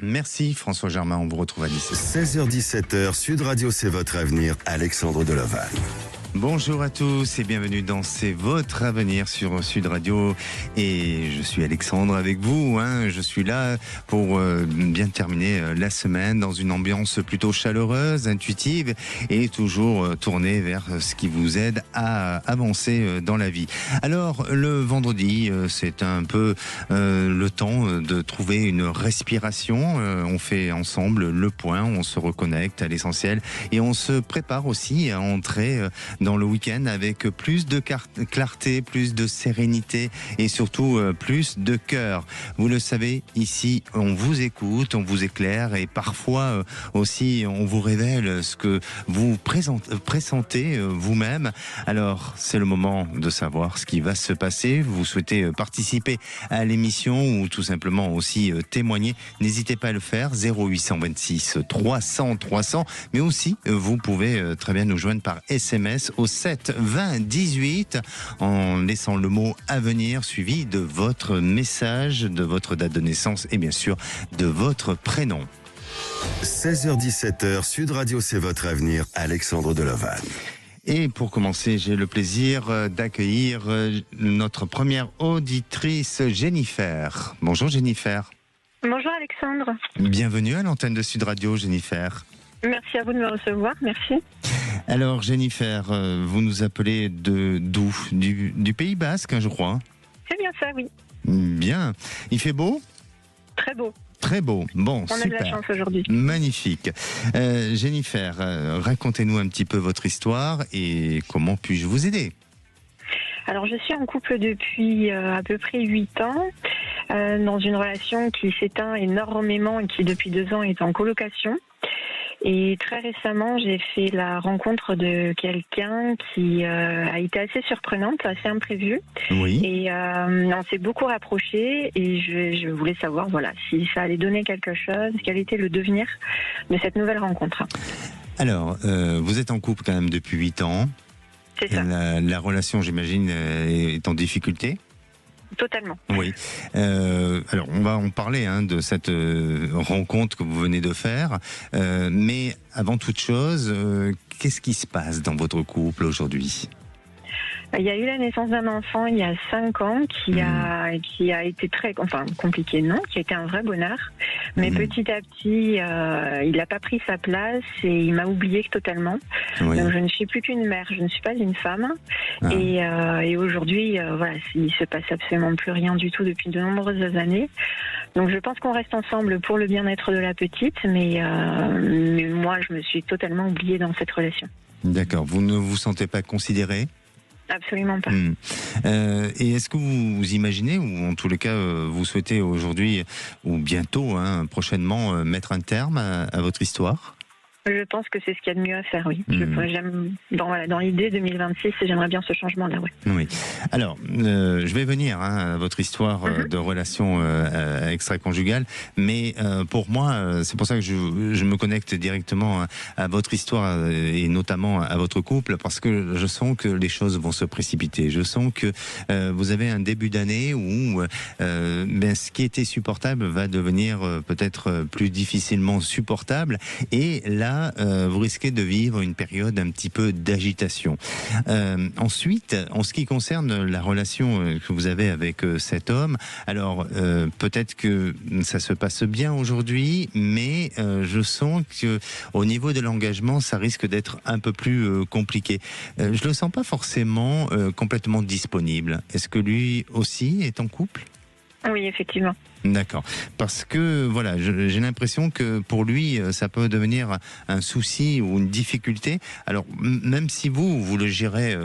Merci François Germain, on vous retrouve à 17h. 16h-17h, Sud Radio, c'est votre avenir, Alexandre Delaval. Bonjour à tous et bienvenue dans C'est votre avenir sur Sud Radio. Et je suis Alexandre avec vous. Je suis là pour bien terminer la semaine dans une ambiance plutôt chaleureuse, intuitive et toujours tournée vers ce qui vous aide à avancer dans la vie. Alors le vendredi, c'est un peu le temps de trouver une respiration. On fait ensemble le point, on se reconnecte à l'essentiel et on se prépare aussi à entrer dans le week-end avec plus de clarté, plus de sérénité et surtout plus de cœur. Vous le savez, ici, on vous écoute, on vous éclaire et parfois aussi on vous révèle ce que vous pressentez vous-même. Alors, c'est le moment de savoir ce qui va se passer. Vous souhaitez participer à l'émission ou tout simplement aussi témoigner. N'hésitez pas à le faire, 0826 300 300, mais aussi vous pouvez très bien nous joindre par SMS au 7 20 18 en laissant le mot avenir suivi de votre message, de votre date de naissance et bien sûr de votre prénom. 16h-17h, Sud Radio, c'est votre avenir, Alexandre Delaval. Et pour commencer, j'ai le plaisir d'accueillir notre première auditrice, Jennifer. Bonjour Jennifer. Bonjour Alexandre. Bienvenue à l'antenne de Sud Radio, Jennifer. Merci à vous de me recevoir, merci. Alors Jennifer, vous nous appelez d'où ? Du Pays Basque, je crois. C'est bien ça, oui. Bien. Il fait beau ? Très beau. Très beau. Bon, on super. a de la chance aujourd'hui. Magnifique. Jennifer, racontez-nous un petit peu votre histoire et comment puis-je vous aider ? Alors, je suis en couple depuis à peu près 8 ans, dans une relation qui s'éteint énormément et qui, depuis 2 ans, est en colocation. Et très récemment, j'ai fait la rencontre de quelqu'un qui a été assez surprenante, assez imprévue. Oui. Et on s'est beaucoup rapprochés et je voulais savoir si ça allait donner quelque chose, quel était le devenir de cette nouvelle rencontre. Alors, vous êtes en couple quand même depuis 8 ans. C'est ça. La relation, j'imagine, est en difficulté ? Totalement. Oui. Alors, on va en parler de cette rencontre que vous venez de faire. Mais avant toute chose, qu'est-ce qui se passe dans votre couple aujourd'hui ? Il y a eu la naissance d'un enfant il y a 5 ans qui a été très compliqué, non, qui a été un vrai bonheur. Mais petit à petit, il n'a pas pris sa place et il m'a oublié totalement. Oui. Donc je ne suis plus qu'une mère, je ne suis pas une femme. Et aujourd'hui, il se passe absolument plus rien du tout depuis de nombreuses années. Donc je pense qu'on reste ensemble pour le bien-être de la petite, mais moi je me suis totalement oubliée dans cette relation. D'accord. Vous ne vous sentez pas considérée ? Absolument pas. Et est-ce que vous imaginez, ou en tous les cas vous souhaitez aujourd'hui ou bientôt, prochainement, mettre un terme à votre histoire ? Je pense que c'est ce qu'il y a de mieux à faire, oui. J'aime, dans l'idée 2026, j'aimerais bien ce changement-là, oui. Oui. Alors, je vais venir à votre histoire de relation extra-conjugale, mais pour moi, c'est pour ça que je me connecte directement à votre histoire et notamment à votre couple, parce que je sens que les choses vont se précipiter. Je sens que vous avez un début d'année où ce qui était supportable va devenir peut-être plus difficilement supportable, et là, vous risquez de vivre une période un petit peu d'agitation. Ensuite, en ce qui concerne la relation que vous avez avec cet homme, alors peut-être que ça se passe bien aujourd'hui, mais je sens que au niveau de l'engagement, ça risque d'être un peu plus compliqué. Je le sens pas forcément complètement disponible. Est-ce que lui aussi est en couple ? Oui, effectivement. D'accord. Parce que voilà, j'ai l'impression que pour lui, ça peut devenir un souci ou une difficulté. Alors même si vous le gérez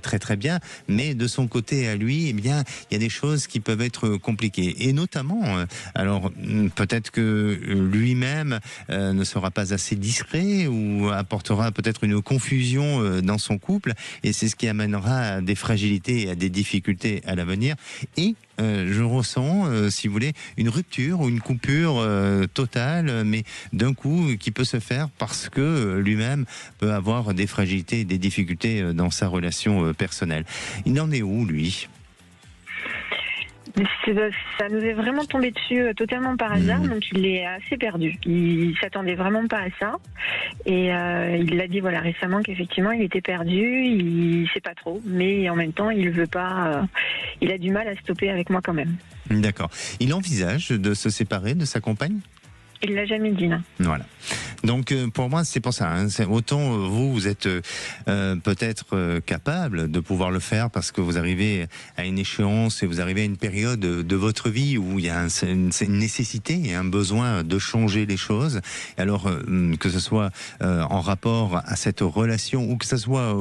très très bien, mais de son côté à lui, eh bien, il y a des choses qui peuvent être compliquées. Et notamment, alors peut-être que lui-même ne sera pas assez discret ou apportera peut-être une confusion dans son couple, et c'est ce qui amènera à des fragilités et à des difficultés à l'avenir. Et je ressens, si vous voulez, une rupture ou une coupure totale, mais d'un coup qui peut se faire parce que lui-même peut avoir des fragilités et des difficultés dans sa relation personnelle. Il en est où, lui ? Ça nous est vraiment tombé dessus totalement par hasard, donc il est assez perdu. Il s'attendait vraiment pas à ça. Et il l'a dit récemment qu'effectivement il était perdu, il sait pas trop, mais en même temps il veut pas, il a du mal à stopper avec moi quand même. D'accord. Il envisage de se séparer de sa compagne ? Il l'a jamais dit, non. Voilà. Donc pour moi c'est pour ça. Autant vous êtes peut-être capable de pouvoir le faire parce que vous arrivez à une échéance et vous arrivez à une période de votre vie où il y a une nécessité et un besoin de changer les choses. Et alors que ce soit en rapport à cette relation ou que ce soit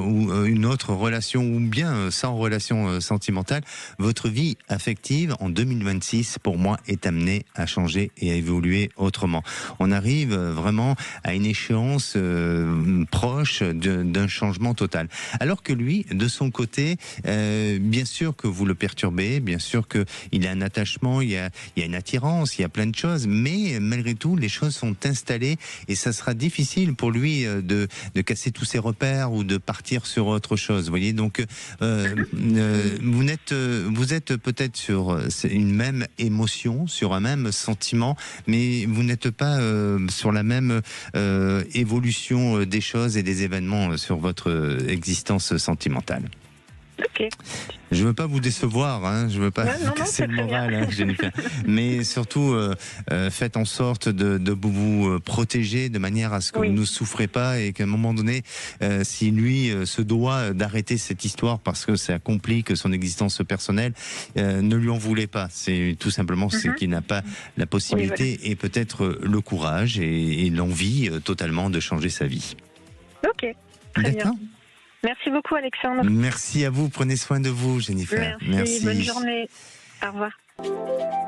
une autre relation ou bien sans relation sentimentale, votre vie affective en 2026 pour moi est amenée à changer et à évoluer autrement. On arrive vraiment à une échéance proche d'un changement total. Alors que lui, de son côté, bien sûr que vous le perturbez, bien sûr qu'il a un attachement, il y a une attirance, il y a plein de choses, mais malgré tout, les choses sont installées et ça sera difficile pour lui de casser tous ses repères ou de partir sur autre chose. Vous voyez, donc vous êtes peut-être sur une même émotion, sur un même sentiment, mais vous n'êtes pas sur la même évolution des choses et des événements sur votre existence sentimentale. Ok. Je veux pas vous décevoir, je veux pas casser le moral, Jennifer. Mais surtout, faites en sorte de vous protéger de manière à ce que vous ne souffrez pas et qu'à un moment donné, si lui se doit d'arrêter cette histoire parce que ça complique son existence personnelle, ne lui en voulez pas. C'est tout simplement c'est qu'il n'a pas la possibilité et peut-être le courage et l'envie totalement de changer sa vie. Ok, très bien. Merci beaucoup Alexandre. Merci à vous, prenez soin de vous Jennifer. Merci. Bonne journée. Au revoir.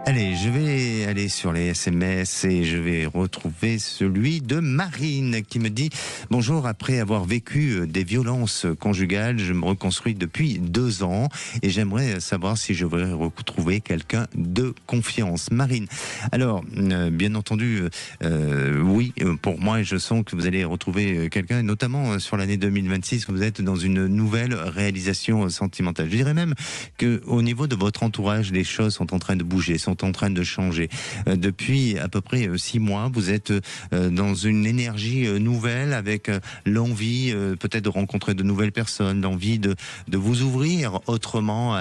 Allez, je vais aller sur les SMS et je vais retrouver celui de Marine qui me dit « Bonjour, après avoir vécu des violences conjugales, je me reconstruis depuis 2 ans et j'aimerais savoir si je vais retrouver quelqu'un de confiance. » Marine, alors, bien entendu, oui, pour moi, je sens que vous allez retrouver quelqu'un, et notamment sur l'année 2026, vous êtes dans une nouvelle réalisation sentimentale. Je dirais même qu'au niveau de votre entourage, les choses sont en train de bouger, sont en train de changer. Depuis à peu près 6 mois, vous êtes dans une énergie nouvelle avec l'envie peut-être de rencontrer de nouvelles personnes, l'envie de vous ouvrir autrement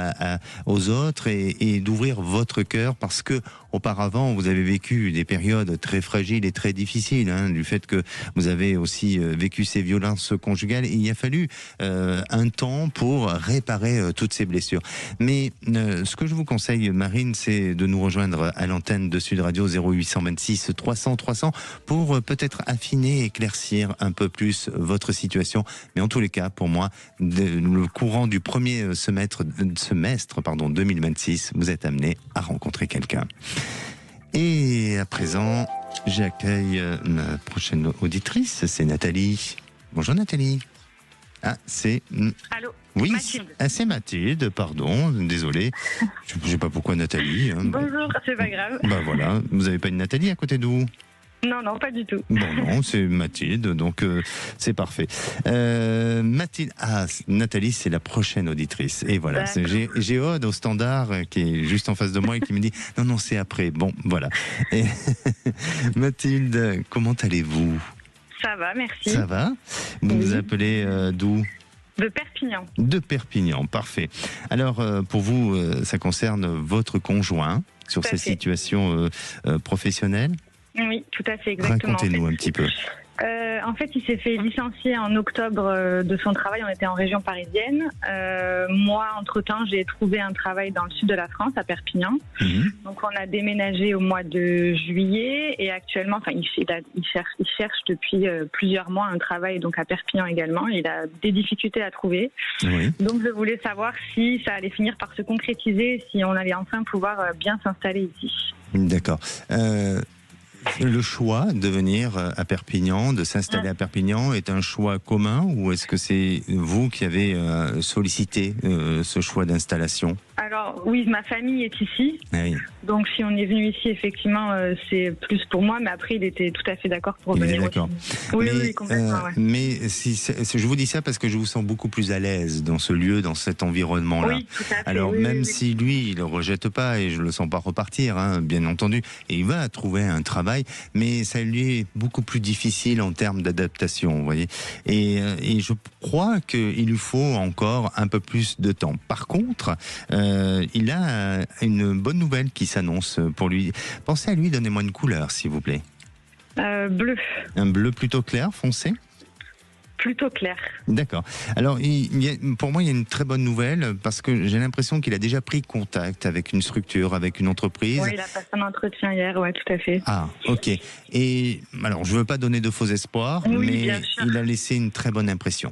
aux autres et d'ouvrir votre cœur parce que auparavant vous avez vécu des périodes très fragiles et très difficiles, du fait que vous avez aussi vécu ces violences conjugales. Il y a fallu un temps pour réparer toutes ces blessures. Mais ce que je vous conseille, Marine, c'est de nous rejoindre à l'antenne de Sud Radio 0826 300 300 pour peut-être affiner, éclaircir un peu plus votre situation. Mais en tous les cas, pour moi, le courant du premier semestre 2026, vous êtes amené à rencontrer quelqu'un. Et à présent, j'accueille ma prochaine auditrice, c'est Nathalie. Bonjour Nathalie. Ah, c'est... Allô. Oui, Mathilde. C'est Mathilde, pardon, désolé. Je ne sais pas pourquoi Nathalie. Bonjour, c'est pas grave. Bah voilà, vous n'avez pas une Nathalie à côté de vous ? Non, pas du tout. Bon, non, c'est Mathilde, donc c'est parfait. Mathilde, Nathalie, c'est la prochaine auditrice. Et voilà, j'ai Aude au standard qui est juste en face de moi et qui me dit non, c'est après. Bon, voilà. Et Mathilde, comment allez-vous ? Ça va, merci. Ça va ? Vous vous appelez d'où ? De Perpignan. De Perpignan, parfait. Alors, pour vous, ça concerne votre conjoint sur sa situation professionnelle ? Oui, tout à fait, exactement. Racontez-nous un petit peu. En fait, il s'est fait licencier en octobre de son travail. On était en région parisienne. Moi, entre-temps, j'ai trouvé un travail dans le sud de la France, à Perpignan. Donc, on a déménagé au mois de juillet et actuellement, il cherche depuis plusieurs mois un travail donc à Perpignan également. Il a des difficultés à trouver. Oui. Donc, je voulais savoir si ça allait finir par se concrétiser, si on allait enfin pouvoir bien s'installer ici. D'accord. Le choix de venir à Perpignan, de s'installer à Perpignan, est un choix commun ou est-ce que c'est vous qui avez sollicité ce choix d'installation ? Alors oui, ma famille est ici. Oui. Donc si on est venu ici, effectivement, c'est plus pour moi, mais après il était tout à fait d'accord pour Il venir. est d'accord. Oui, complètement. Ouais. Mais je vous dis ça parce que je vous sens beaucoup plus à l'aise dans ce lieu, dans cet environnement-là. Oui, tout à fait. Alors même si lui, il le rejette pas et je le sens pas repartir, hein, bien entendu, et il va trouver un travail, mais ça lui est beaucoup plus difficile en termes d'adaptation, vous voyez. Et je crois qu'il lui faut encore un peu plus de temps. Par contre, il a une bonne nouvelle qui s'annonce pour lui. Pensez à lui, donnez-moi une couleur, s'il vous plaît. Bleu. Un bleu plutôt clair, foncé? Plutôt clair. D'accord. Alors, pour moi, il y a une très bonne nouvelle parce que j'ai l'impression qu'il a déjà pris contact avec une structure, avec une entreprise. Oui, il a passé un entretien hier, oui, tout à fait. Ah, ok. Et alors, je ne veux pas donner de faux espoirs, mais il a laissé une très bonne impression.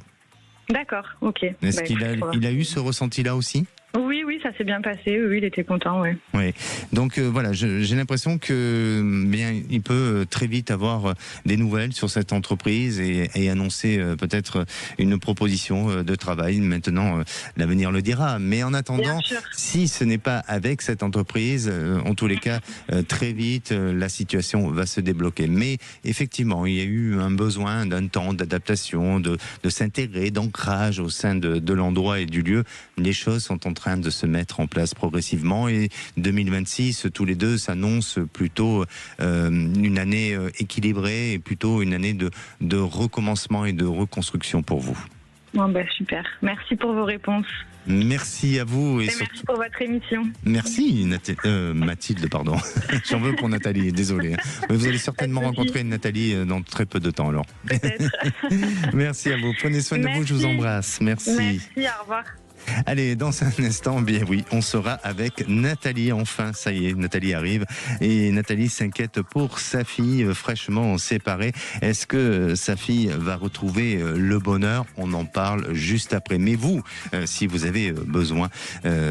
D'accord, ok. Est-ce qu'il a eu ce ressenti-là aussi ? Oui, ça s'est bien passé. Oui, il était content, oui. Oui. Donc voilà, j'ai l'impression que bien, il peut très vite avoir des nouvelles sur cette entreprise et annoncer peut-être une proposition de travail. Maintenant, l'avenir le dira. Mais en attendant, si ce n'est pas avec cette entreprise, en tous les cas, très vite, la situation va se débloquer. Mais effectivement, il y a eu un besoin d'un temps d'adaptation, de s'intégrer, d'ancrage au sein de l'endroit et du lieu. Les choses sont en train de se mettre en place progressivement et 2026, tous les deux s'annoncent plutôt une année équilibrée et plutôt une année de recommencement et de reconstruction pour vous. Bon, super. Merci pour vos réponses. Merci à vous. Et surtout... merci pour votre émission. Merci Mathilde, pardon. J'en veux pour Nathalie, désolé. Mais vous allez certainement rencontrer une Nathalie dans très peu de temps alors. Peut-être. Merci à vous. Prenez soin de vous, je vous embrasse. Merci. Merci, au revoir. Allez, dans un instant, bien oui, on sera avec Nathalie. Enfin, ça y est, Nathalie arrive. Et Nathalie s'inquiète pour sa fille fraîchement séparée. Est-ce que sa fille va retrouver le bonheur ? On en parle juste après. Mais vous, si vous avez besoin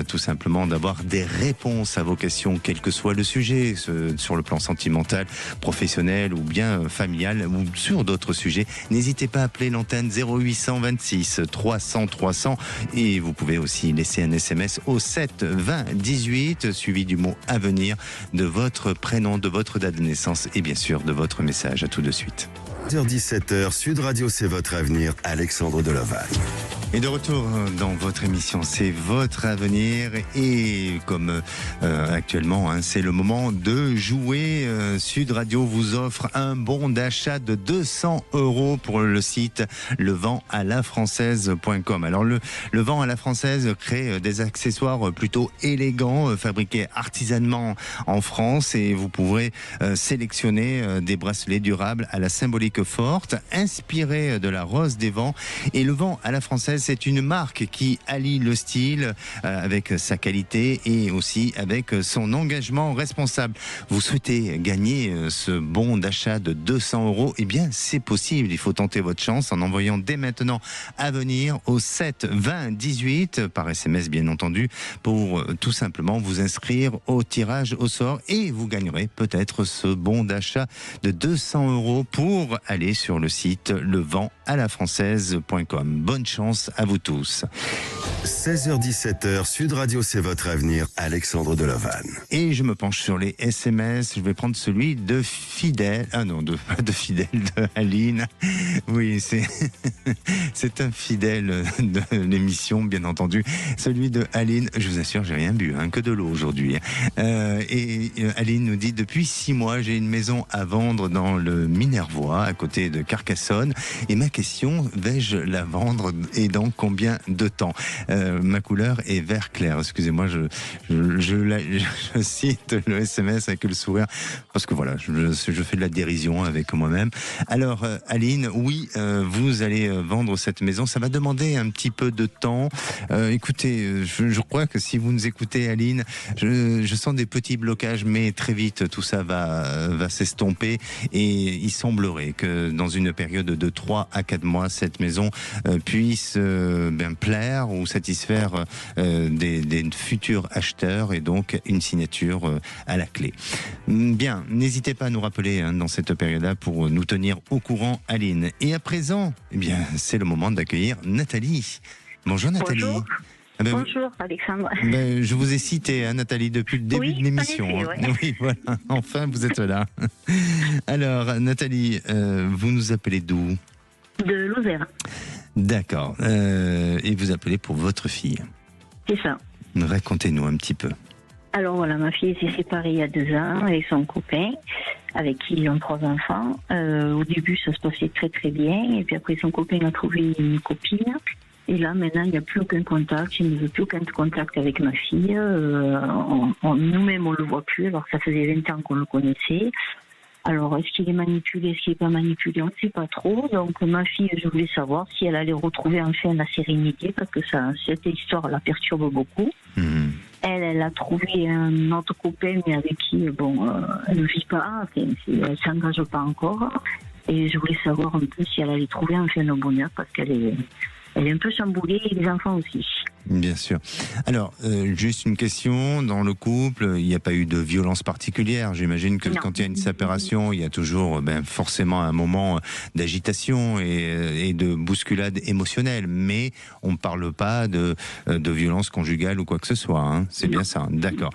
tout simplement d'avoir des réponses à vos questions, quel que soit le sujet, sur le plan sentimental, professionnel ou bien familial, ou sur d'autres sujets, n'hésitez pas à appeler l'antenne 0826 300 300 et vous pouvez aussi laisser un SMS au 7 20 18 suivi du mot avenir, de votre prénom, de votre date de naissance et bien sûr de votre message. À tout de suite. 17h, Sud Radio, c'est votre avenir, Alexandre Deloval. Et de retour dans votre émission, c'est votre avenir et comme actuellement, c'est le moment de jouer. Sud Radio vous offre un bon d'achat de 200 € pour le site leventalafrançaise.com. Alors le Vent à la Française crée des accessoires plutôt élégants, fabriqués artisanellement en France et vous pourrez sélectionner des bracelets durables à la symbolique forte, inspirés de la rose des vents. Et le Vent à la Française, c'est une marque qui allie le style avec sa qualité et aussi avec son engagement responsable. Vous souhaitez gagner ce bon d'achat de 200 €? Eh bien, c'est possible. Il faut tenter votre chance en envoyant dès maintenant Avenir au 7 20 18 par SMS, bien entendu, pour tout simplement vous inscrire au tirage au sort et vous gagnerez peut-être ce bon d'achat de 200 € pour aller sur le site leventalafrançaise.com. Bonne chance à vous tous. 16h-17h, Sud Radio, c'est votre avenir, Alexandre Deloval. Et je me penche sur les SMS. Je vais prendre celui de Fidèle. Ah non, de Fidèle, de Aline. Oui, c'est un fidèle de l'émission, bien entendu. Celui de Aline. Je vous assure, j'ai rien bu, que de l'eau aujourd'hui. Et Aline nous dit: depuis 6 mois, j'ai une maison à vendre dans le Minervois, à côté de Carcassonne. Et ma question, vais-je la vendre et dans combien de temps? Ma couleur est vert clair. Excusez-moi, je cite le SMS avec le sourire parce que voilà, je fais de la dérision avec moi-même. Alors Aline, oui, vous allez vendre cette maison. Ça va demander un petit peu de temps. Écoutez, je crois que si vous nous écoutez, Aline, je sens des petits blocages, mais très vite tout ça va s'estomper et il semblerait que dans une période de 3 à 4 mois, cette maison puisse plaire ou satisfaire des futurs acheteurs et donc une signature à la clé. Bien, n'hésitez pas à nous rappeler dans cette période-là pour nous tenir au courant, Aline. Et à présent, c'est le moment d'accueillir Nathalie. Bonjour Nathalie. Bonjour. Bonjour Alexandre. Je vous ai cité, hein, Nathalie, depuis le début de l'émission. Oui, voilà. Enfin, vous êtes là. Alors, Nathalie, vous nous appelez d'où ? De Lozère. D'accord. Et vous appelez pour votre fille ? C'est ça. Racontez-nous un petit peu. Alors voilà, ma fille s'est séparée il y a 2 ans avec son copain, avec qui ils ont 3 enfants. Au début, ça se passait très très bien. Et puis après, son copain a trouvé une copine. Et là, maintenant, il n'y a plus aucun contact. Il ne veut plus aucun contact avec ma fille. Nous-mêmes, on ne le voit plus, alors que ça faisait 20 ans qu'on le connaissait. Alors, est-ce qu'il est manipulé, est-ce qu'il n'est pas manipulé, on ne sait pas trop. Donc, ma fille, je voulais savoir si elle allait retrouver enfin la sérénité, parce que cette histoire la perturbe beaucoup. Elle a trouvé un autre copain, mais avec qui, elle ne vit pas, elle ne s'engage pas encore. Et je voulais savoir un peu si elle allait trouver enfin le bonheur, parce qu'elle est un peu chamboulée, et les enfants aussi. Bien sûr. Alors, juste une question, dans le couple, il n'y a pas eu de violence particulière. J'imagine que quand il y a une séparation, il y a toujours forcément un moment d'agitation et de bousculade émotionnelle. Mais on ne parle pas de violence conjugale ou quoi que ce soit. Hein. C'est bien ça. D'accord.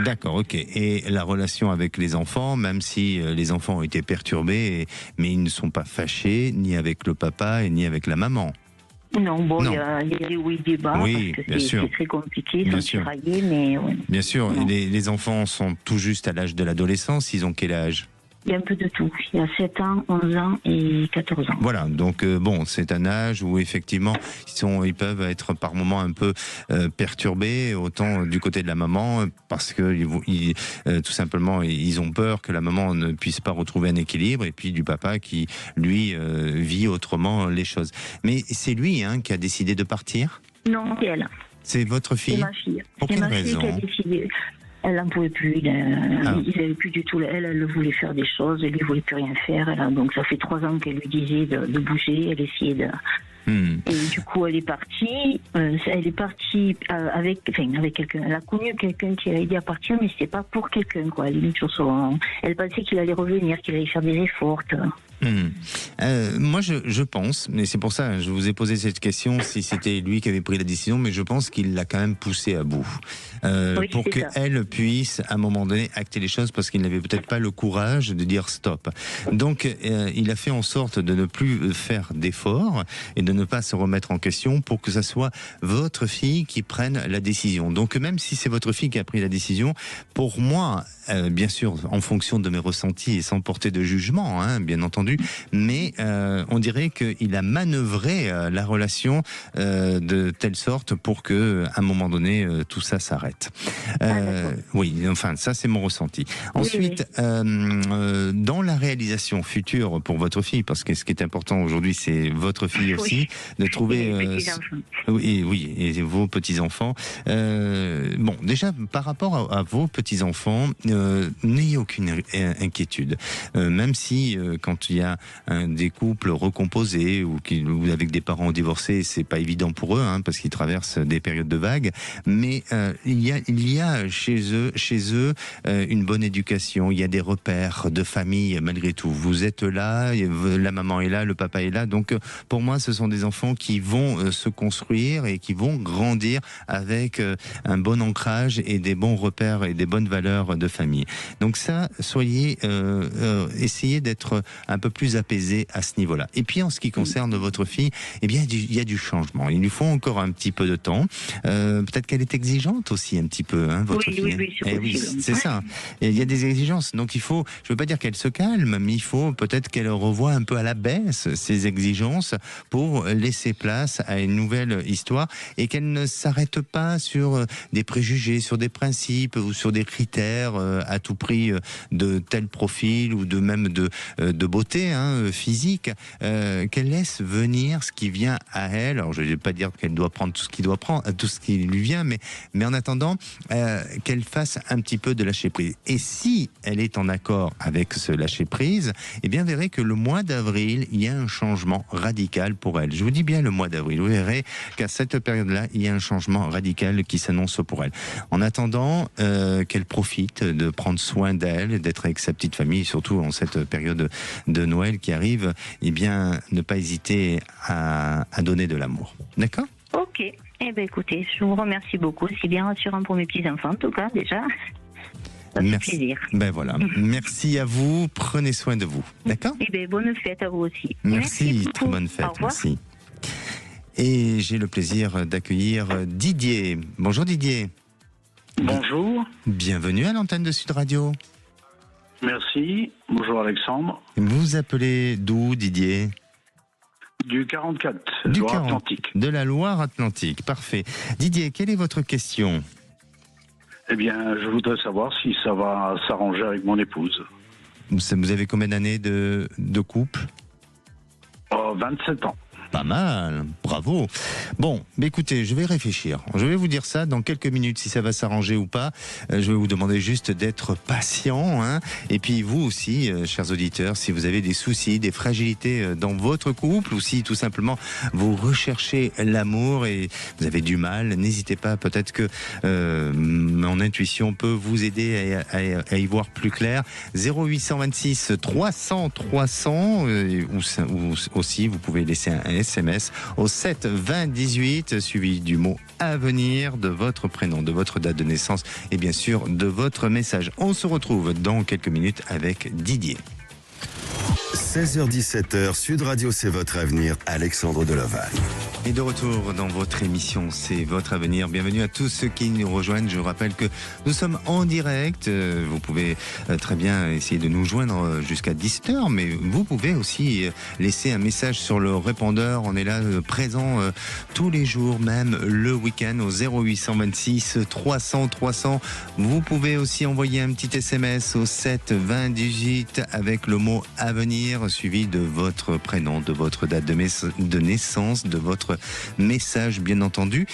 D'accord, ok. Et la relation avec les enfants, même si les enfants ont été perturbés, mais ils ne sont pas fâchés ni avec le papa et ni avec la maman. Non, il y a des hauts et des bas, parce que c'est très compliqué, ils sont tiraillés, mais... Ouais. Bien sûr, les enfants sont tout juste à l'âge de l'adolescence, ils ont quel âge ? Il y a un peu de tout, il y a 7 ans, 11 ans et 14 ans. Voilà, donc c'est un âge où effectivement ils peuvent être par moments un peu perturbés, autant du côté de la maman, parce que tout simplement ils ont peur que la maman ne puisse pas retrouver un équilibre, et puis du papa qui lui vit autrement les choses. Mais c'est lui qui a décidé de partir ? Non, c'est elle. C'est votre fille ? C'est ma fille. Pour quelle raison ? Qui a décidé. Elle n'en pouvait plus, il n'avait plus du tout. Elle voulait faire des choses, lui ne voulait plus rien faire. Donc ça fait 3 ans qu'elle lui disait de bouger, elle essayait de... Et du coup, elle est partie. Avec quelqu'un. Elle a connu quelqu'un qui l'a aidé à partir, mais c'était pas pour quelqu'un, quoi. Elle pensait qu'il allait revenir, qu'il allait faire des efforts. Moi, je pense, mais c'est pour ça que je vous ai posé cette question, si c'était lui qui avait pris la décision, mais je pense qu'il l'a quand même poussée à bout. Pour qu'elle puisse, à un moment donné, acter les choses, parce qu'il n'avait peut-être pas le courage de dire stop. Donc, il a fait en sorte de ne plus faire d'efforts et de ne pas se remettre en question pour que ça soit votre fille qui prenne la décision. Donc, même si c'est votre fille qui a pris la décision, pour moi, bien sûr, en fonction de mes ressentis et sans porter de jugement, bien entendu, mais on dirait qu'il a manœuvré la relation de telle sorte pour que, à un moment donné, tout ça s'arrête. Oui, enfin, ça c'est mon ressenti. Ensuite, dans la réalisation future pour votre fille, parce que ce qui est important aujourd'hui, c'est votre fille aussi, de trouver... oui, et vos petits-enfants. Déjà, par rapport à vos petits-enfants, n'ayez aucune inquiétude. Même si, quand il y a des couples recomposés ou avec des parents divorcés, c'est pas évident pour eux, parce qu'ils traversent des périodes de vagues, mais il y a chez eux une bonne éducation, il y a des repères de famille malgré tout. Vous êtes là, la maman est là, le papa est là, donc pour moi ce sont des enfants qui vont se construire et qui vont grandir avec un bon ancrage et des bons repères et des bonnes valeurs de famille. Donc ça, essayez d'être un peu plus apaisé à ce niveau-là. Et puis en ce qui concerne votre fille, eh bien il y a du changement. Il lui faut encore un petit peu de temps. Peut-être qu'elle est exigeante aussi un petit peu, votre fille. Oui, c'est ça. Et il y a des exigences. Donc il faut, je veux pas dire qu'elle se calme, mais il faut peut-être qu'elle revoie un peu à la baisse ses exigences pour laisser place à une nouvelle histoire et qu'elle ne s'arrête pas sur des préjugés, sur des principes ou sur des critères à tout prix de tel profil ou même de beauté physique, qu'elle laisse venir ce qui vient à elle. Alors je ne vais pas dire qu'elle doit prendre tout ce qui lui vient, mais en attendant qu'elle fasse un petit peu de lâcher prise. Et si elle est en accord avec ce lâcher prise, eh bien vous verrez que le mois d'avril, il y a un changement radical pour elle. Je vous dis bien le mois d'avril. Vous verrez qu'à cette période-là, il y a un changement radical qui s'annonce pour elle. En attendant qu'elle profite de prendre soin d'elle, d'être avec sa petite famille, surtout en cette période de Noël qui arrive, eh bien ne pas hésiter à donner de l'amour. D'accord ? Ok, Eh bien, écoutez, je vous remercie beaucoup. C'est bien rassurant pour mes petits-enfants, en tout cas, déjà. Ça fait plaisir. Ben voilà. Merci à vous. Prenez soin de vous. D'accord? Eh bien, bonne fête à vous aussi. Merci. Très bonne fête. Merci. Et j'ai le plaisir d'accueillir Didier. Bonjour Didier. Bonjour. Bienvenue à l'antenne de Sud Radio. Merci. Bonjour Alexandre. Vous appelez d'où Didier? Du 44, du Loire-Atlantique. De la Loire-Atlantique, parfait. Didier, quelle est votre question? Eh bien, je voudrais savoir si ça va s'arranger avec mon épouse. Vous avez combien d'années de couple? 27 ans. Pas mal, bravo. Bon, mais écoutez, je vais réfléchir. Je vais vous dire ça dans quelques minutes, si ça va s'arranger ou pas. Je vais vous demander juste d'être patient. Hein. Et puis vous aussi, chers auditeurs, si vous avez des soucis, des fragilités dans votre couple, ou si tout simplement vous recherchez l'amour et vous avez du mal, n'hésitez pas, peut-être que mon intuition peut vous aider à y voir plus clair. 0826 300 300, ou aussi vous pouvez laisser un SMS au 7 20 18 suivi du mot avenir, de votre prénom, de votre date de naissance et bien sûr de votre message. On se retrouve dans quelques minutes avec Didier. 16h-17h, Sud Radio, c'est votre avenir, Alexandre Delaval. Et de retour dans votre émission, c'est votre avenir. Bienvenue à tous ceux qui nous rejoignent. Je rappelle que nous sommes en direct. Vous pouvez très bien essayer de nous joindre jusqu'à 17h, mais vous pouvez aussi laisser un message sur le répondeur. On est là présent tous les jours, même le week-end au 0826 300 300. Vous pouvez aussi envoyer un petit SMS au 7 20 18 avec le mot avenir suivi de votre prénom, de votre date de naissance, de votre message bien entendu.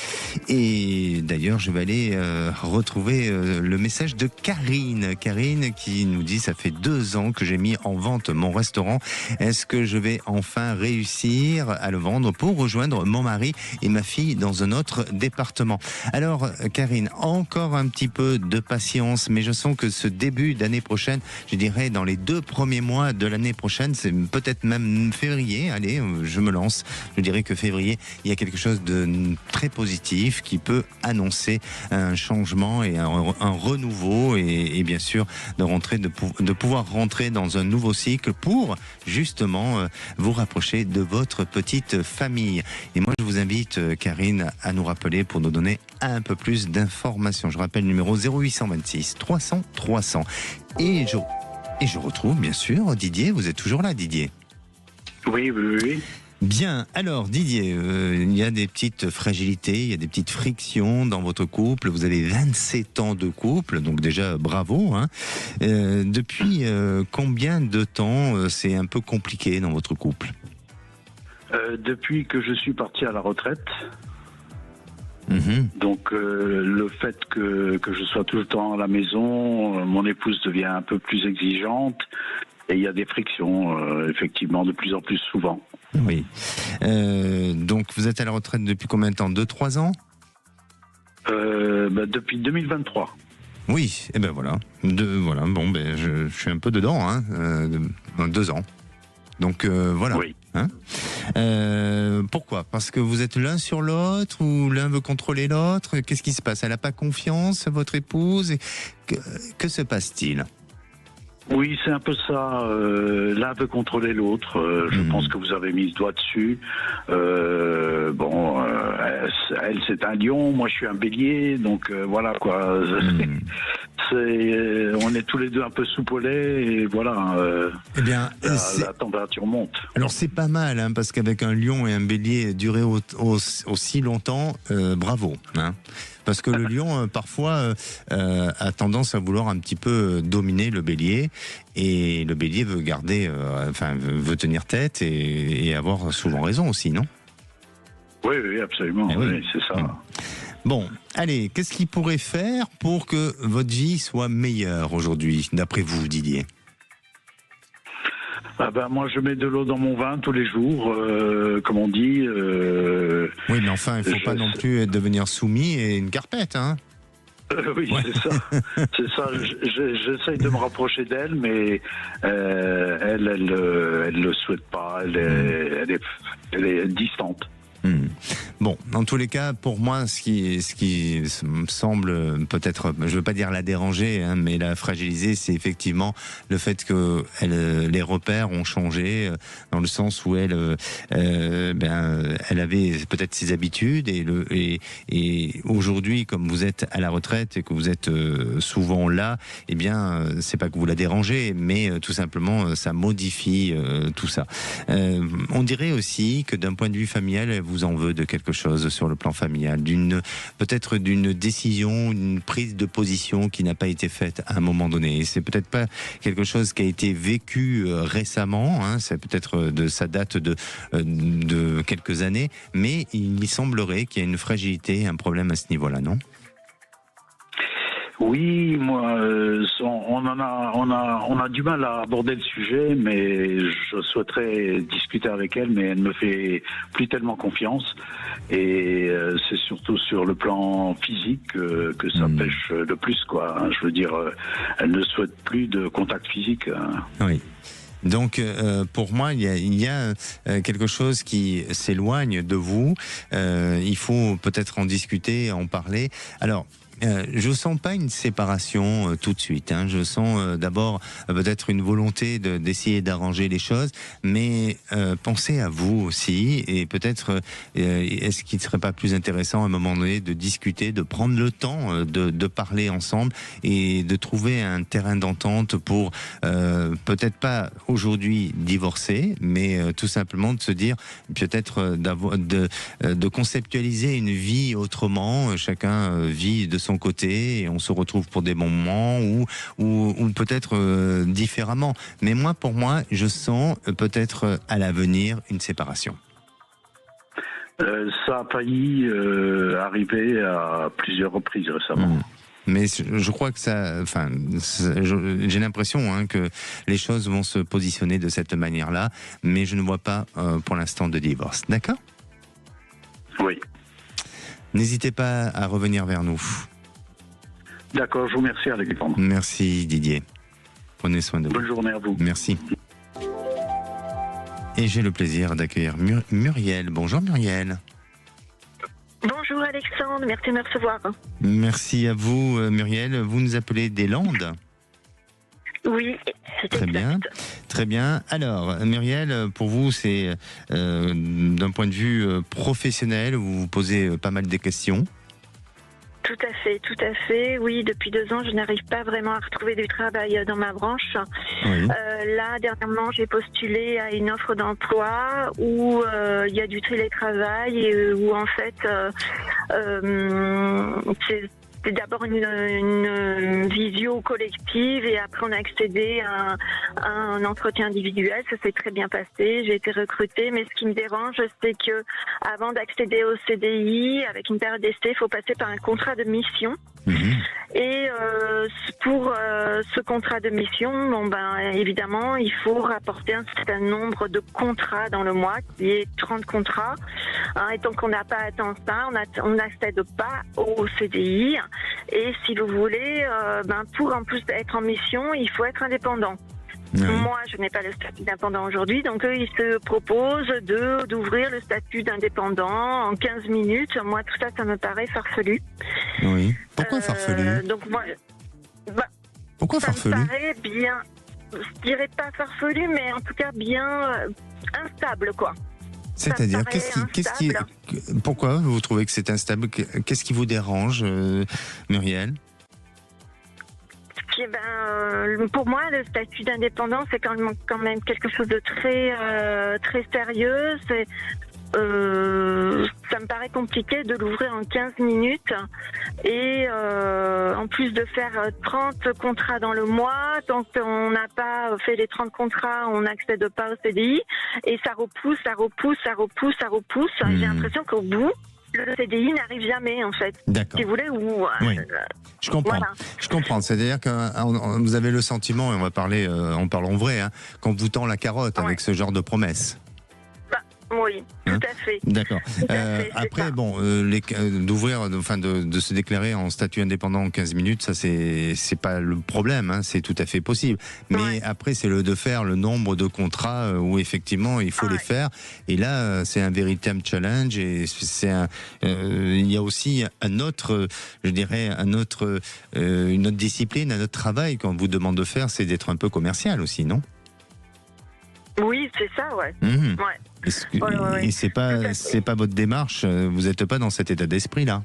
Et d'ailleurs je vais aller retrouver le message de Karine qui nous dit: ça fait 2 ans que j'ai mis en vente mon restaurant, est-ce que je vais enfin réussir à le vendre pour rejoindre mon mari et ma fille dans un autre département? Alors Karine, encore un petit peu de patience, mais je sens que ce début d'année prochaine, je dirais dans les 2 premiers mois de l'année prochaine, c'est peut-être même février, allez, je me lance, je dirais que février, il y a quelque chose de très positif qui peut annoncer un changement et un renouveau et bien sûr de pouvoir rentrer dans un nouveau cycle pour justement vous rapprocher de votre petite famille. Et moi je vous invite, Karine, à nous rappeler pour nous donner un peu plus d'informations. Je rappelle le numéro 0826 300 300. Et je retrouve bien sûr Didier. Vous êtes toujours là, Didier? Oui. Bien, alors Didier, il y a des petites fragilités, il y a des petites frictions dans votre couple. Vous avez 27 ans de couple, donc déjà bravo. Hein. Depuis combien de temps c'est un peu compliqué dans votre couple? Depuis que je suis parti à la retraite. Donc le fait que je sois tout le temps à la maison, mon épouse devient un peu plus exigeante et il y a des frictions effectivement de plus en plus souvent. Oui. Donc vous êtes à la retraite depuis combien de temps? 2-3 ans? Depuis 2023. Oui, et ben voilà. Bon, ben je suis un peu dedans, hein. 2 ans. Donc voilà. Oui. Hein, pourquoi? Parce que vous êtes l'un sur l'autre ou l'un veut contrôler l'autre? Qu'est-ce qui se passe? Elle n'a pas confiance, votre épouse? Que se passe-t-il? Oui, c'est un peu ça. L'un veut contrôler l'autre. Je pense que vous avez mis le doigt dessus. Elle, c'est un lion, moi je suis un bélier, donc voilà quoi. On est tous les deux un peu soupolés et voilà. Eh bien, la température monte. Alors c'est pas mal, hein, parce qu'avec un lion et un bélier durer aussi longtemps, bravo. Hein. Parce que le lion, parfois, a tendance à vouloir un petit peu dominer le bélier. Et le bélier veut veut tenir tête et avoir souvent raison aussi, non? Oui, absolument. Oui, c'est ça. Bon, allez, qu'est-ce qu'il pourrait faire pour que votre vie soit meilleure aujourd'hui, d'après vous, Didier? Moi, je mets de l'eau dans mon vin tous les jours, comme on dit. Oui, mais enfin, il ne faut pas non plus devenir soumis et une carpette, hein? Oui, ouais. C'est ça. C'est ça. J'essaye de me rapprocher d'elle, mais elle le souhaite pas. Elle est distante. Bon, dans tous les cas, pour moi, ce qui me semble peut-être, je veux pas dire la déranger, hein, mais la fragiliser, c'est effectivement le fait que les repères ont changé, dans le sens où elle avait peut-être ses habitudes et aujourd'hui, comme vous êtes à la retraite et que vous êtes souvent là, eh bien, c'est pas que vous la dérangez, mais tout simplement, ça modifie tout ça. On dirait aussi que d'un point de vue familial, elle vous en veut de quelque chose sur le plan familial, peut-être d'une décision, une prise de position qui n'a pas été faite à un moment donné. Et c'est peut-être pas quelque chose qui a été vécu récemment, hein, c'est peut-être ça date de quelques années, mais il semblerait qu'il y a une fragilité, un problème à ce niveau-là, non ? Oui, moi, on a du mal à aborder le sujet, mais je souhaiterais discuter avec elle, mais elle me fait plus tellement confiance. Et c'est surtout sur le plan physique que ça pêche le plus, quoi. Je veux dire, elle ne souhaite plus de contact physique. Oui. Donc, pour moi, il y a quelque chose qui s'éloigne de vous. Il faut peut-être en discuter, en parler. Alors, je sens pas une séparation tout de suite. Hein. Je sens d'abord peut-être une volonté d'essayer d'arranger les choses, mais pensez à vous aussi et peut-être est-ce qu'il ne serait pas plus intéressant à un moment donné de discuter, de prendre le temps de parler ensemble et de trouver un terrain d'entente pour peut-être pas aujourd'hui divorcer, mais tout simplement de se dire peut-être de conceptualiser une vie autrement. Chacun vit de son côté et on se retrouve pour des bons moments ou peut-être différemment. Mais pour moi, je sens peut-être à l'avenir une séparation. Ça a failli arriver à plusieurs reprises récemment. Mais je crois que j'ai l'impression que les choses vont se positionner de cette manière-là, mais je ne vois pas pour l'instant de divorce. D'accord ? Oui. N'hésitez pas à revenir vers nous. D'accord, je vous remercie Alexandre. Merci Didier. Prenez soin de vous. Bonne journée à vous. Merci. Et j'ai le plaisir d'accueillir Muriel. Bonjour Muriel. Bonjour Alexandre, merci de me recevoir. Merci à vous Muriel. Vous nous appelez des Landes ? Oui, c'est très exact. bien, très bien. Alors, Muriel, pour vous, c'est d'un point de vue professionnel, vous vous posez pas mal de questions. Tout à fait. Oui, depuis 2 ans, je n'arrive pas vraiment à retrouver du travail dans ma branche. Oui. Là, dernièrement, j'ai postulé à une offre d'emploi où il y a du télétravail et où en fait, c'est d'abord une visio collective et après on a accédé à un entretien individuel. Ça s'est très bien passé. J'ai été recrutée, mais ce qui me dérange, c'est que avant d'accéder au CDI, avec une période d'essai, il faut passer par un contrat de mission. Et pour ce contrat de mission, évidemment, il faut rapporter un certain nombre de contrats dans le mois, qui est 30 contrats. Et tant qu'on n'a pas atteint ça, on n'accède pas au CDI. Et si vous voulez, pour en plus être en mission, il faut être indépendant. Oui. Moi, je n'ai pas le statut d'indépendant aujourd'hui, donc eux, ils se proposent d'ouvrir le statut d'indépendant en 15 minutes. Moi, tout ça, ça me paraît farfelu. Oui. Pourquoi farfelu ? Donc moi, pourquoi farfelu ? Ça me paraît bien, je dirais pas farfelu, mais en tout cas bien instable, quoi. C'est-à-dire, pourquoi vous trouvez que c'est instable ? Qu'est-ce qui vous dérange, Muriel ? Pour moi, le statut d'indépendant, c'est quand même quelque chose de très sérieux. Ça me paraît compliqué de l'ouvrir en 15 minutes et en plus de faire 30 contrats dans le mois, tant qu'on n'a pas fait les 30 contrats, on n'accède pas au CDI et ça repousse. J'ai l'impression qu'au bout, le CDI n'arrive jamais, en fait. D'accord. Si vous voulez, oui. Je comprends. Voilà. Je comprends. C'est-à-dire que vous avez le sentiment, et on va parler, en parlant vrai, qu'on vous tend la carotte avec ce genre de promesses. Oui, tout à fait. D'accord. Tout à fait, Après, ça. bon, de se déclarer en statut indépendant en 15 minutes, ça c'est pas le problème, hein, c'est tout à fait possible. Mais après, c'est de faire le nombre de contrats où effectivement il faut les faire. Et là, c'est un véritable challenge. Et il y a aussi une autre discipline, un autre travail qu'on vous demande de faire, c'est d'être un peu commercial aussi, non ? Oui, c'est ça, ouais. Mmh. Ouais. Et c'est pas votre démarche. Vous n'êtes pas dans cet état d'esprit-là.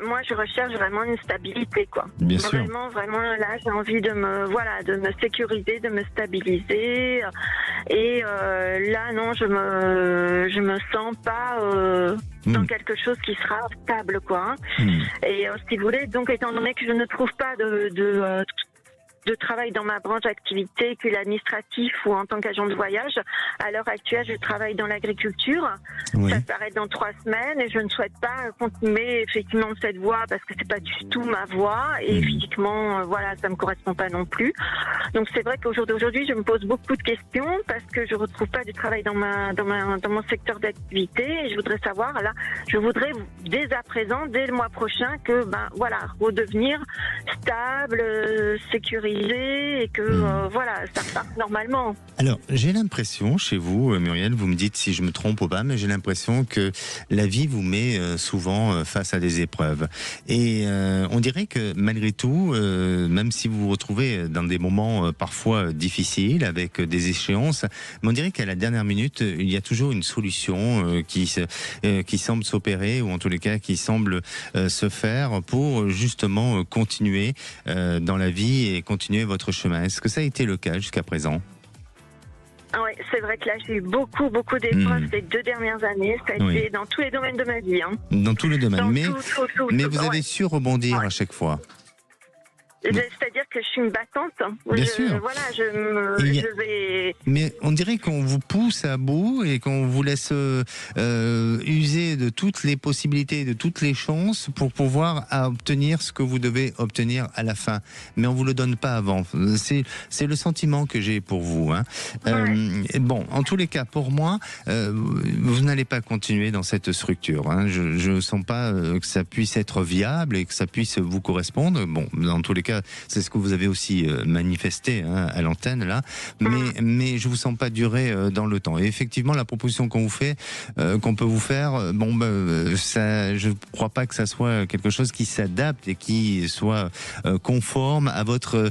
Moi, je recherche vraiment une stabilité, quoi. Bien sûr. Vraiment, là, j'ai envie de me sécuriser, de me stabiliser. Et là, non, je me sens pas dans quelque chose qui sera stable, quoi. Et si vous voulez, donc, étant donné que je ne trouve pas de travail dans ma branche d'activité, que l'administratif ou en tant qu'agent de voyage. À l'heure actuelle, je travaille dans l'agriculture. Oui. Ça s'arrête dans 3 semaines et je ne souhaite pas continuer effectivement cette voie parce que c'est pas du tout ma voie et physiquement, ça me correspond pas non plus. Donc c'est vrai qu'au jour d'aujourd'hui, je me pose beaucoup de questions parce que je retrouve pas du travail dans mon secteur d'activité et je voudrais savoir, là, je voudrais dès à présent, dès le mois prochain, que redevenir stable, sécurisé et que ça reparte normalement. Alors, j'ai l'impression, chez vous, Muriel, vous me dites si je me trompe ou pas, mais j'ai l'impression que la vie vous met souvent face à des épreuves. Et on dirait que malgré tout, même si vous vous retrouvez dans des moments parfois difficiles, avec des échéances, mais on dirait qu'à la dernière minute, il y a toujours une solution qui semble s'opérer, ou en tous les cas qui semble se faire pour justement continuer dans la vie et continuer votre chemin. Est-ce que ça a été le cas jusqu'à présent ? Oui, c'est vrai que là, j'ai eu beaucoup d'épreuves ces 2 dernières années. Ça a été dans tous les domaines de ma vie. Hein. Dans tous les domaines. Mais vous avez ouais. su rebondir à chaque fois. C'est-à-dire que je suis une battante. Bien sûr. Voilà, je vais... Mais on dirait qu'on vous pousse à bout et qu'on vous laisse user de toutes les possibilités, de toutes les chances pour pouvoir obtenir ce que vous devez obtenir à la fin. Mais on vous le donne pas avant. C'est le sentiment que j'ai pour vous. Hein. Bon, en tous les cas, pour moi, vous n'allez pas continuer dans cette structure. Hein. Je ne sens pas que ça puisse être viable et que ça puisse vous correspondre. Bon, dans tous les cas, c'est ce que vous avez aussi manifesté à l'antenne là, mais je vous sens pas durer dans le temps. Et effectivement, la proposition qu'on peut vous faire, ça, je crois pas que ça soit quelque chose qui s'adapte et qui soit conforme à votre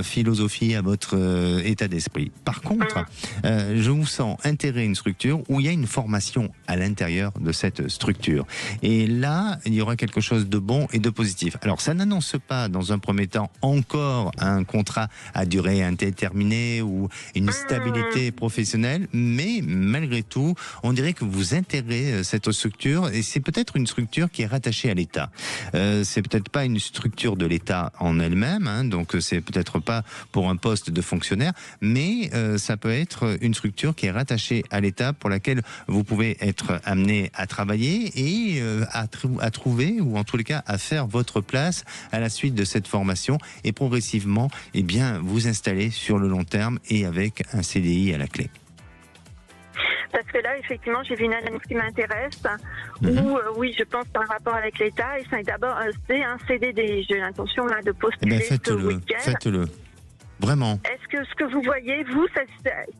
philosophie, à votre état d'esprit. Par contre, je vous sens intégrer une structure où il y a une formation à l'intérieur de cette structure. Et là, il y aura quelque chose de bon et de positif. Alors, ça n'annonce pas dans un premier temps encore un contrat à durée indéterminée ou une stabilité professionnelle, mais malgré tout, on dirait que vous intégrez cette structure et c'est peut-être une structure qui est rattachée à l'État. C'est peut-être pas une structure de l'État en elle-même, hein, donc c'est peut-être pas pour un poste de fonctionnaire, mais ça peut être une structure qui est rattachée à l'État pour laquelle vous pouvez être amené à travailler et à trouver, ou en tous les cas à faire votre place à la suite de cette formation et progressivement vous installer sur le long terme et avec un CDI à la clé. Parce que là, effectivement, j'ai vu une annonce qui m'intéresse, où, oui, je pense par rapport avec l'État, et c'est un CDD. J'ai l'intention là de postuler ce week-end. Faites-le. Vraiment. Est-ce que ce que vous voyez, vous,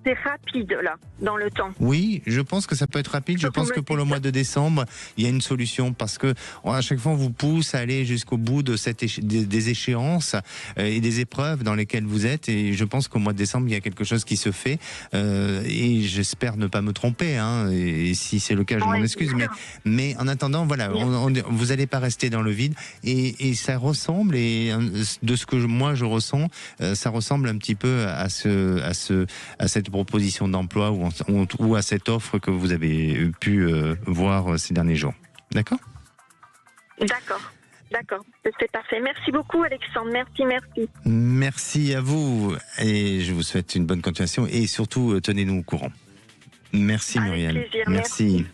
c'est rapide, là, dans le temps? Oui, je pense que ça peut être rapide. Je pense que pour le mois de décembre, il y a une solution parce que à chaque fois, on vous pousse à aller jusqu'au bout de des échéances et des épreuves dans lesquelles vous êtes. Et je pense qu'au mois de décembre, il y a quelque chose qui se fait. Et j'espère ne pas me tromper. Hein, et si c'est le cas, je m'en excuse. Mais en attendant, voilà, vous n'allez pas rester dans le vide. Et ça ressemble, et de ce que moi je ressens, ça ressemble un petit peu à cette proposition d'emploi ou à cette offre que vous avez pu voir ces derniers jours. D'accord ? D'accord, c'est parfait. Merci beaucoup, Alexandre. Merci. Merci à vous et je vous souhaite une bonne continuation et surtout tenez-nous au courant. Merci, Muriel. Avec plaisir, merci.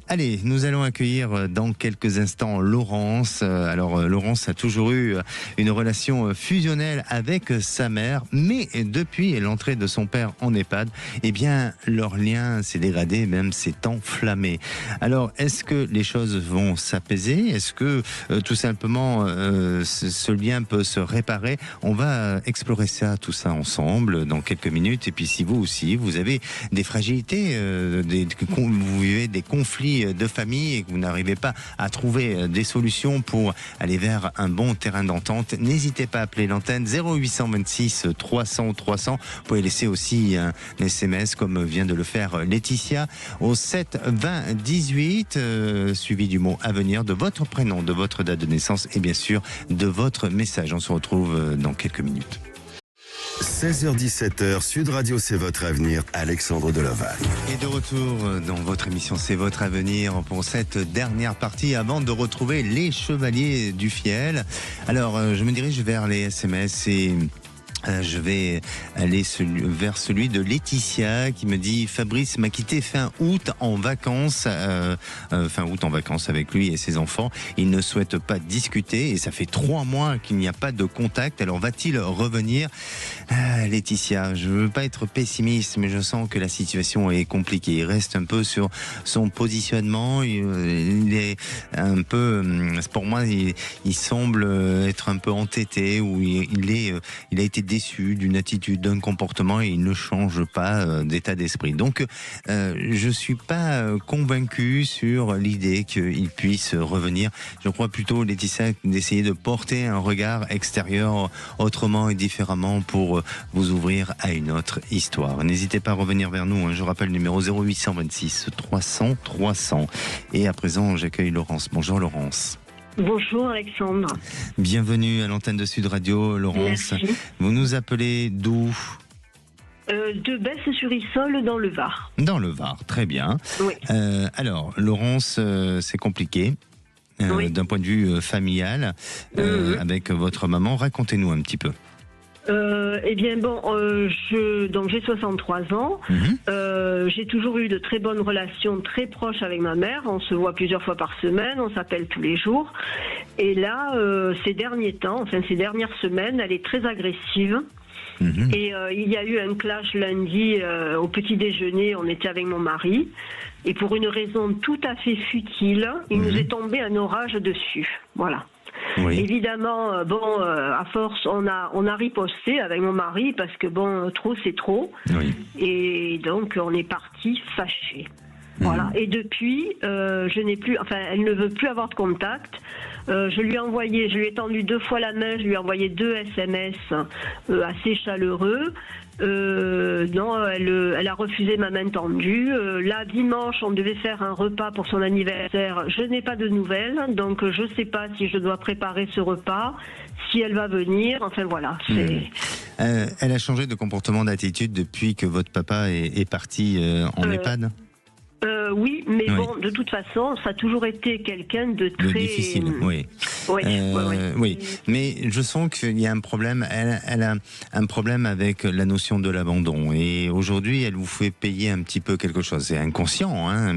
Allez, nous allons accueillir dans quelques instants Laurence. Alors Laurence a toujours eu une relation fusionnelle avec sa mère, mais depuis l'entrée de son père en EHPAD, eh bien leur lien s'est dégradé, même s'est enflammé. Alors est-ce que les choses vont s'apaiser? Est-ce que tout simplement ce lien peut se réparer? On va explorer tout ça ensemble dans quelques minutes. Et puis si vous aussi vous avez des fragilités, vous vivez des conflits de famille et que vous n'arrivez pas à trouver des solutions pour aller vers un bon terrain d'entente, n'hésitez pas à appeler l'antenne 0826 300 300. Vous pouvez laisser aussi un SMS comme vient de le faire Laetitia au 7 20 18 suivi du mot à venir, de votre prénom, de votre date de naissance et bien sûr de votre message. On se retrouve dans quelques minutes. 16h-17h, Sud Radio, c'est votre avenir, Alexandre Delaval. Et de retour dans votre émission, c'est votre avenir pour cette dernière partie avant de retrouver les Chevaliers du Fiel. Alors, je me dirige vers les SMS et je vais aller vers celui de Laetitia qui me dit: Fabrice m'a quitté fin août en vacances, avec lui et ses enfants. Il ne souhaite pas discuter et ça fait 3 mois qu'il n'y a pas de contact. Alors va-t-il revenir? Laetitia, je ne veux pas être pessimiste, mais je sens que la situation est compliquée. Il reste un peu sur son positionnement. Il est un peu, pour moi, il semble être un peu entêté ou il a été déçu d'une attitude, d'un comportement et il ne change pas d'état d'esprit. Donc, je suis pas convaincu sur l'idée qu'il puisse revenir. Je crois plutôt, Laetitia, d'essayer de porter un regard extérieur autrement et différemment pour vous ouvrir à une autre histoire. N'hésitez pas à revenir vers nous. Je rappelle le numéro 0826 300 300. Et à présent, j'accueille Laurence. Bonjour Laurence. Bonjour Alexandre. Bienvenue à l'antenne de Sud Radio, Laurence. Merci. Vous nous appelez d'où? De Besse-sur-Issole dans le Var. Dans le Var, très bien. Oui. Alors, Laurence, c'est compliqué. Oui. D'un point de vue familial, avec votre maman. Racontez-nous un petit peu. Eh bien bon, donc j'ai 63 ans. J'ai toujours eu de très bonnes relations, très proches avec ma mère. On se voit plusieurs fois par semaine, on s'appelle tous les jours. Et là, ces dernières semaines, elle est très agressive. Et il y a eu un clash lundi au petit déjeuner. On était avec mon mari. Et pour une raison tout à fait futile, il nous est tombé un orage dessus. Voilà. Oui. Évidemment, à force, on a riposté avec mon mari parce que trop c'est trop. Oui. Et donc, on est parti fâchés. Voilà. Et depuis, elle ne veut plus avoir de contact. Je lui ai tendu 2 fois la main, je lui ai envoyé 2 SMS assez chaleureux. Non, elle a refusé ma main tendue. Là, dimanche, on devait faire un repas pour son anniversaire. Je n'ai pas de nouvelles, donc je ne sais pas si je dois préparer ce repas, si elle va venir. Enfin voilà. Elle a changé de comportement, d'attitude depuis que votre papa est parti en EHPAD? Oui, mais bon, de toute façon, ça a toujours été quelqu'un de très difficile. Oui. Oui, mais je sens qu'il y a un problème. Elle a un problème avec la notion de l'abandon. Et aujourd'hui, elle vous fait payer un petit peu quelque chose. C'est inconscient,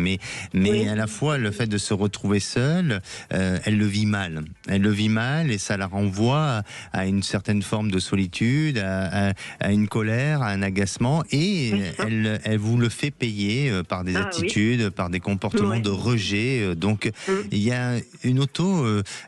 mais à la fois, le fait de se retrouver seule, elle le vit mal. Elle le vit mal et ça la renvoie à une certaine forme de solitude, à une colère, à un agacement. Et elle vous le fait payer par des attitudes, par des comportements de rejet. Donc, il y a une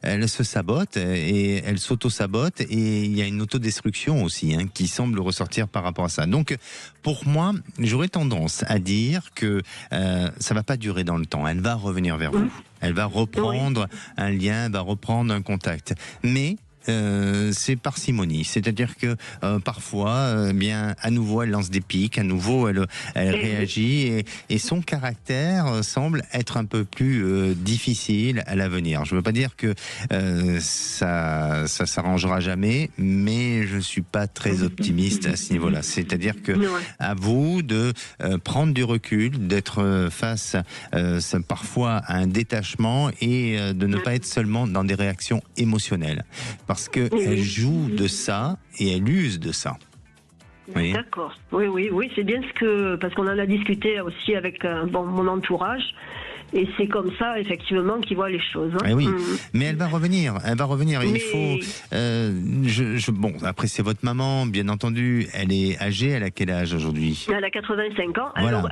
elle se sabote et elle s'auto-sabote et il y a une autodestruction aussi qui semble ressortir par rapport à ça. Donc, pour moi, j'aurais tendance à dire que ça va pas durer dans le temps. Elle va revenir vers vous. Elle va reprendre un lien, elle va reprendre un contact. Mais c'est parcimonie, c'est-à-dire que parfois, bien à nouveau, elle lance des pics, à nouveau, elle réagit et son caractère semble être un peu plus difficile à l'avenir. Je ne veux pas dire que ça s'arrangera jamais, mais je suis pas très optimiste à ce niveau-là. C'est-à-dire que à vous de prendre du recul, d'être face parfois à un détachement et de ne pas être seulement dans des réactions émotionnelles. Parce qu'elle joue de ça et elle use de ça. Oui. D'accord. Oui, c'est bien parce qu'on en a discuté aussi avec mon entourage. Et c'est comme ça, effectivement, qu'il voit les choses. Hein. Eh oui, mais elle va revenir. Mais... il faut. Bon, après c'est votre maman, bien entendu. Elle est âgée. Elle a quel âge aujourd'hui? Elle a 85 ans. Voilà.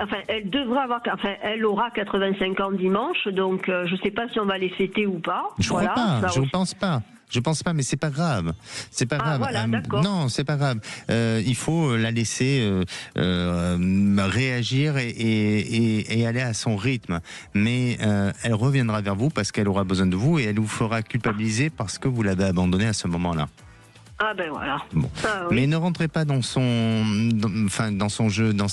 Elle aura 85 ans dimanche. Donc, je ne sais pas si on va les fêter ou pas. Je ne pense pas. Je pense pas, mais c'est pas grave. C'est pas grave. Voilà, d'accord. Non, c'est pas grave. Il faut la laisser réagir et aller à son rythme. Mais elle reviendra vers vous parce qu'elle aura besoin de vous et elle vous fera culpabiliser parce que vous l'avez abandonnée à ce moment-là. Ah ben voilà. Bon. Mais ne rentrez pas dans son jeu, dans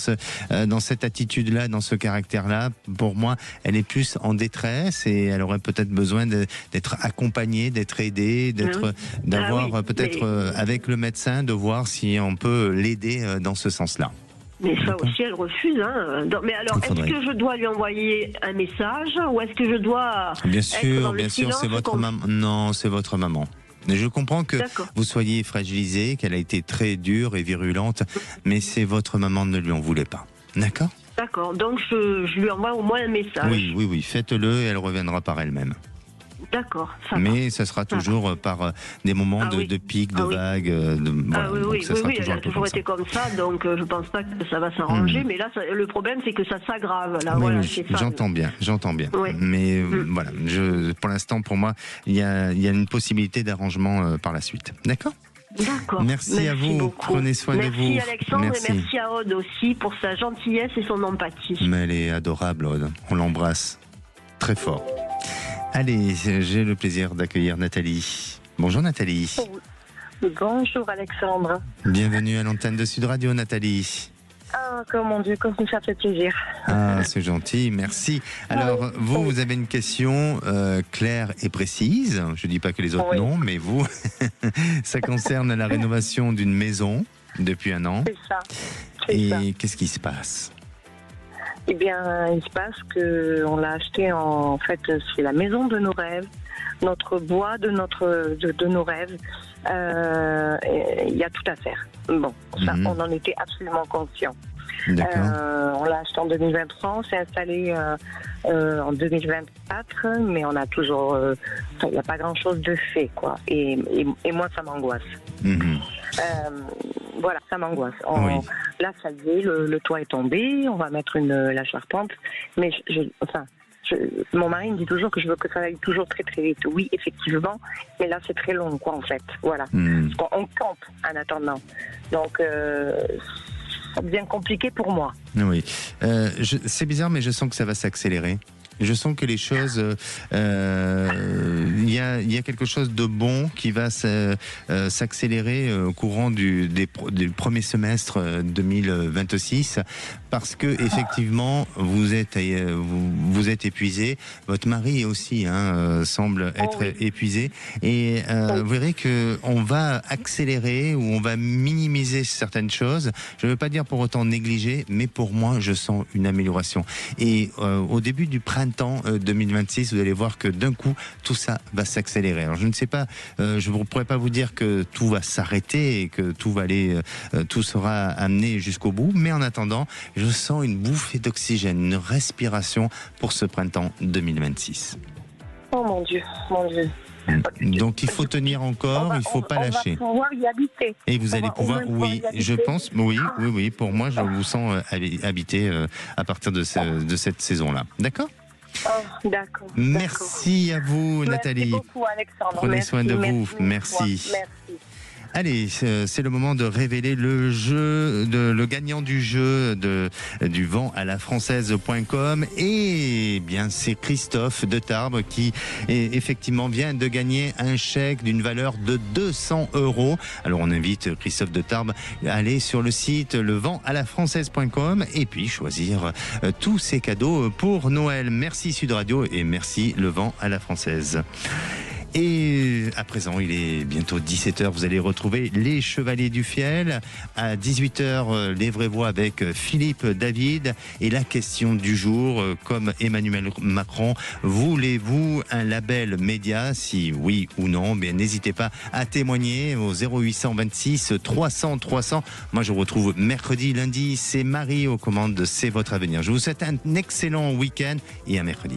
cette attitude-là, dans ce caractère-là. Pour moi, elle est plus en détresse et elle aurait peut-être besoin d'être accompagnée, d'être aidée, d'avoir avec le médecin, de voir si on peut l'aider dans ce sens-là. Mais ça aussi, elle refuse. Hein. Mais alors, est-ce que je dois lui envoyer un message ou est-ce que je dois bien sûr, c'est votre maman. Non, c'est votre maman. Je comprends que vous soyez fragilisée, qu'elle a été très dure et virulente, mais c'est votre maman, ne lui en voulez pas. D'accord ? D'accord, donc je lui envoie au moins un message. Oui, faites-le et elle reviendra par elle-même. D'accord, mais ça sera toujours par des moments de pics, de vagues. Oui, elle a toujours été comme ça, donc je ne pense pas que ça va s'arranger. Mais là, le problème, c'est que ça s'aggrave. J'entends bien. Oui. Mais voilà, pour l'instant, pour moi, il y a une possibilité d'arrangement par la suite. D'accord ? D'accord. Merci à vous. Beaucoup. Prenez soin de vous. Merci Alexandre et merci à Aude aussi pour sa gentillesse et son empathie. Mais elle est adorable, Aude. On l'embrasse très fort. Allez, j'ai le plaisir d'accueillir Nathalie. Bonjour Nathalie. Bonjour Alexandre. Bienvenue à l'antenne de Sud Radio, Nathalie. Ah, mon Dieu, comme ça fait plaisir. Ah, c'est gentil, merci. Alors, vous avez une question claire et précise. Je ne dis pas que les autres non, mais vous, ça concerne la rénovation d'une maison depuis 1 an. C'est ça. Et qu'est-ce qui se passe ? Eh bien, il se passe qu'on l'a acheté en fait, c'est la maison de nos rêves, notre bois de nos rêves. Il y a tout à faire. Bon, ça, on en était absolument conscients. On l'a acheté en 2023, on s'est installé en 2024, mais on a toujours, il n'y a pas grand-chose de fait, quoi. Et moi, ça m'angoisse. Voilà, ça m'angoisse. Là, ça y est, le toit est tombé, on va mettre la charpente, mais mon mari me dit toujours que je veux que ça aille toujours très très vite. Oui, effectivement, mais là c'est très long, quoi, en fait. Voilà. On campe en attendant. Donc, ça devient compliqué pour moi. Oui. C'est bizarre, mais je sens que ça va s'accélérer. Je sens que les choses, il y a quelque chose de bon qui va s'accélérer au courant du premier semestre 2026, parce que effectivement vous êtes épuisé. Votre mari aussi semble être épuisé, et vous verrez que on va accélérer ou on va minimiser certaines choses. Je ne veux pas dire pour autant négliger, mais pour moi je sens une amélioration. Et au début du printemps 2026, vous allez voir que d'un coup tout ça va s'accélérer. Alors je ne sais pas, je ne pourrais pas vous dire que tout va s'arrêter et que tout sera amené jusqu'au bout, mais en attendant, je sens une bouffée d'oxygène, une respiration pour ce printemps 2026. Oh mon Dieu. Donc il faut tenir encore, il ne faut pas lâcher. On va pouvoir y habiter. Et vous allez pouvoir, je pense, oui, pour moi je vous sens habiter à partir de cette saison-là. D'accord ? D'accord. Merci à vous, Nathalie. Merci beaucoup, Alexandre. Prenez soin de vous. Merci. Allez, c'est le moment de révéler le gagnant du jeu du vent à la française.com. Et bien, c'est Christophe de Tarbes qui effectivement vient de gagner un chèque d'une valeur de 200 €. Alors on invite Christophe de Tarbes à aller sur le site leventalafrançaise.com et puis choisir tous ces cadeaux pour Noël. Merci Sud Radio et merci Le Vent à la Française. Et à présent, il est bientôt 17h. Vous allez retrouver les Chevaliers du Fiel. À 18h, les vraies voix avec Philippe David. Et la question du jour, comme Emmanuel Macron, voulez-vous un label média? Si oui ou non, bien n'hésitez pas à témoigner au 0826 300 300. Moi, je vous retrouve mercredi, lundi. C'est Marie aux commandes de C'est votre avenir. Je vous souhaite un excellent week-end et à mercredi.